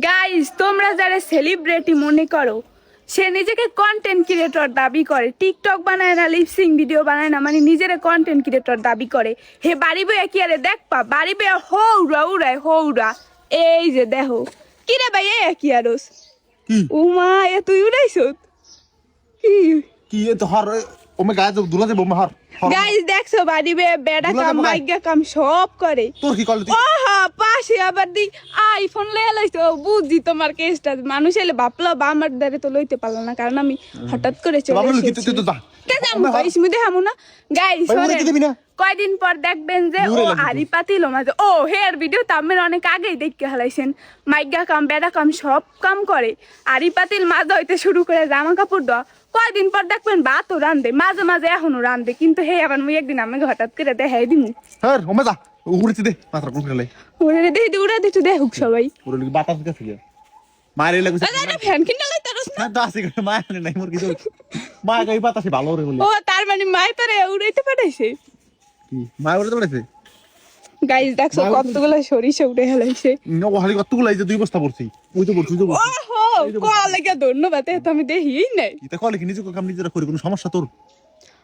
Guys তোমরা যারা celebrity মনে করো সে নিজেকে কন্টেন্ট ক্রিয়েটর দাবি করে, টিকটক বানায় না, লিপসিং ভিডিও বানায় না, মানে নিজের কন্টেন্ট ক্রিয়েটর দাবি করে। হে বাড়ি বইয়া কি আরে দেখপা বাড়ি বইয়া হৌরা উড়ায় হৌরা। এই যে দেখো কি রে ভাই এ কি আরস উমা এ তুই উড়াইছ কি কি এ তো হর ওমে গায়ে তো দুলাতে বোমা হর গাইস দেখছো বাড়ি বইয়া বেড়া কাম মাইগা কাম সব করে। তোর কি করলি তুই? ওহা পাশে আবার দি আইফোন লয়ে লাইছো, বুঝি তোমার কেসটা। মানুষ এলে ভাবলো বা আমার দ্বারে তো লইতে পারলো না, কারণ আমি হঠাৎ করে চলে বাবলু কি এসেছি। তুই তো যা কে জানো গাইস মুই দেখামু না গাইস। কয়দিন পর দেখবেন যে ও আরি পাতিল মাঝে ও হেয়ার ভিডিও তামের অনেক আগেই দেখতে হালাইছেন। মাইগা কাম বেড়া কাম সব কাম করে। আরি পাতিল মাঝ হইতে শুরু করে জামা কাপড় দেওয়া। কয়দিন পর দেখবেন ভাতও রান্ধে, মাঝে মাঝে এখনো রান্ধে, কিন্তু হে আবার মুই একদিন আমাকে হঠাৎ করে দেখাই দিমু। হ্যাঁ ওমে যা উড়িতে দে মাত্র কোন খেলাই ওরে দে উড়া দিতে দেখুক সবাই। ওরে লাগি বাতাস গেছে গিয়া মারে লাগছে দাদা ফ্যান কিনা লাই তারস না। না দাসি করে মারে নাই মোর কিছু মা গাই বাতাসে ভালো রে বলি। ও তার মানে মাই তোরে উড়াইতে পাঠাইছে। কি মা উড়াতে পারছে? গাইস দেখছো কতগুলো সরিষা উড়ে হেলাইছে। নো হালি কতগুলো এই যে দুই বস্তা পড়ছি ওই তো পড়ছি তো ওহো কোয়া লাগা ধন্যবাদ, এ তো আমি দেখিই নাই। এটা কলে কি নিজে কাম নিজেরা করি কোনো সমস্যা তোর?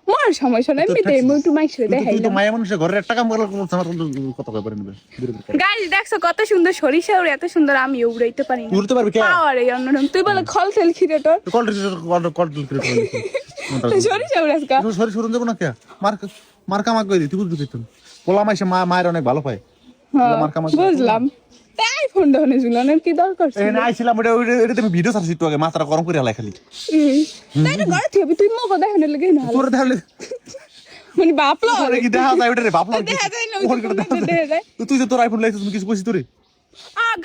মোর সমস্যা নাই, আমি দেই মুই একটু মাইকরে দেখাই। তুই তো মায়া মানুষের ঘরের একটা কাম করলে আমার কত করে নেবে? গাইস দেখছো কত সুন্দর সরিষা উড়ে, এত সুন্দর আমি উড়াইতে পারি না। উড়তে পারবি কে? পাওয়ার এই অন্যরকম। তুই বলে খল তেল খিরেটর কল সরিষা উড়াস কা সরি শুরু দেবো না কে মার কামাক কই দি তুই বুঝবি তুই পোলা মাইসে মায়ের অনেক ভালো পায়। মার কামাক বুঝলাম। তাই ফোন দহনে ঝুলানোর কি দরকার ছিল? এই না আইছিলাম এটা তুমি ভিডিও ছাড়ছি একটু আগে মাথাটা গরম করে হালাই খালি তাই না ঘরে থেকে তুই মগো দেখানোর লাগে না তোর তাহলে মানে বাপলো কি দেখা যায় ওটা রে বাপলা দেখা যায় না, দেখা যায়। তুই যে তোর আইফোন লাইছিস তুমি কিছু কইছিস তোরে?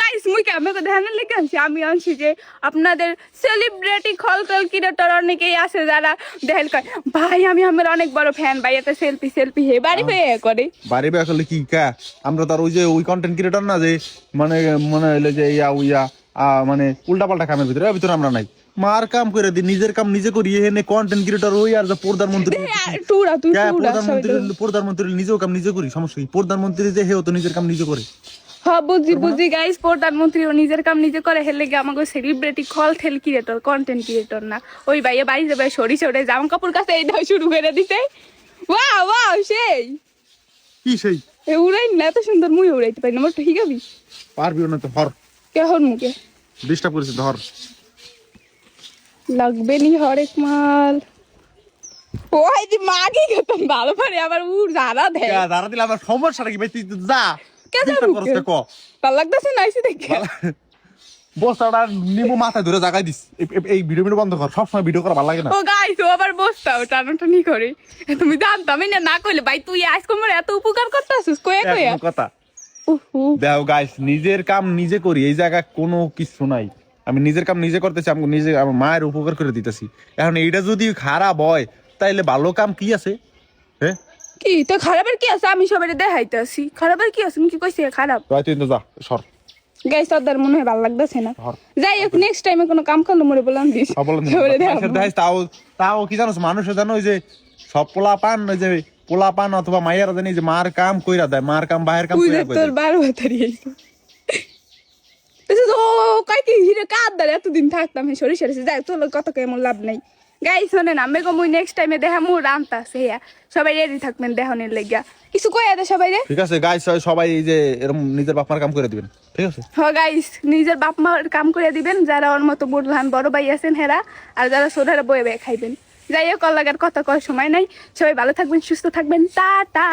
গাইস মুই ক্যামেরা দেখানোর লেগে আনছি। আমি আনছি যে আপনাদের সেলিব্রিটি খলকল ক্রিয়েটর অনেকেই আছে যারা দেখাল কয় ভাই আমি আমার অনেক বড় ফ্যান, ভাই এটা সেলফি হে বাড়ি পেয়ে করে বাড়ি বে আসলে কি কা আমরা তো আর ওই যে ওই কন্টেন্ট ক্রিয়েটর না যে মানে মনে হইলো যে ইয়া মানে উল্টা পাল্টা কামের ভিতরে আমরা নাই। মার কাম করে দি নিজের কাম নিজে করি এনে কন্টেন্ট ক্রিয়েটর ওই আর যে প্রধানমন্ত্রী প্রধানমন্ত্রী নিজেও কাম নিজে করি সমস্যা কি? প্রধানমন্ত্রী যে হেও তো নিজের কাম নিজে করে। হ্যাঁ বুঝি গাইস, প্রধানমন্ত্রী ও নিজের কাম নিজে করে হেলে গিয়ে আমাকে সেলিব্রিটি খল থেল ক্রিয়েটর কন্টেন্ট ক্রিয়েটর না। ওই ভাইয়া বাড়ি যাবে সরিষা উড়ে জামা কাপড় কাছে এই দাও শুরু করে দিতে। ওয়াও সেই কি সেই উড়াই না এত সুন্দর মুই উড়াইতে পারি না। মোর ঠিক আছে পারবি না তো হর কেহর মুখে ডিস্টার্ব করেছে ধর লাগবে নি হরেক মাল। ওই দি মাগি কত ভালো পারে আবার উড় জারা দেয়। দাঁড়া দিলে আমার সমস্যাটা কি ভাই? তুই যা ভাল লাগতেছে না এসে দেখে বস্তাটা নিবো মাথায় ধরে জাগাই দিস। এই ভিডিও বন্ধ কর, সবসময় ভিডিও করা ভালো লাগে না। ও গাইস ও আবার বসতাও টানাটানি করে। তুমি জানতামই না কইলে ভাই তুই আজকে আমার এত উপকার করতেছিস কয়ে কথা দেখো গাইস নিজের কাম নিজে করি, এই জায়গায় কোনো কিছু নাই। আমি নিজের কাম নিজে করতেছি, আমি নিজে আমার মায়ের উপকার করে দিতেছি। এখন এইটা যদি খারাপ হয় তাইলে ভালো কাম কি আছে? হ্যাঁ কি তো খারাপের কি আছে? আমি সবাই দেখাইতে আসি খারাপের কি আছে? কি কইছে খারাপ? তুই তো যা সর গাইস তোদের মনে হয় ভালো লাগতেছে না। যাই হোক নেক্সট টাইমে কোনো কাম করলে মরে বললাম দিস। তাও কি জানোস মানুষের জানো ওই যে সব পোলা পান ওই যে পোলা পান অথবা মাইয়ারা জানি যে মার কাম কইরা দেয়, মার কাম বাহির কাম কইরা দেয়। তোর 12 বাতারি আইছো তো কই কি হিরে কাদ দাঁড়া এতদিন থাকতাম হে সরি যাই তোর কত কেমন লাভ নাই। গাইস শোনেন আমি মুই নেক্সট টাইমে দেখা মু রান্তাছে হ্যাঁ সবাই রেডি থাকবেন দেহনের লাগিয়া কিছু কইয়া দে সবাই রে। ঠিক আছে গাইস সবাই এই যে এরকম নিজের বাপ মার কাম করে দিবেন ঠিক আছে? হ্যাঁ গাইস নিজের বাপ মার কাম করে দিবেন, যারা ওর মতো বুড়লান বড় ভাই আছেন হেরা, আর যারা সোধারা বয়ে বয়ে খাইবেন। যাই হোক লাগার কথা কয় সময় নাই। সবাই ভালো থাকবেন সুস্থ থাকবেন টাটা।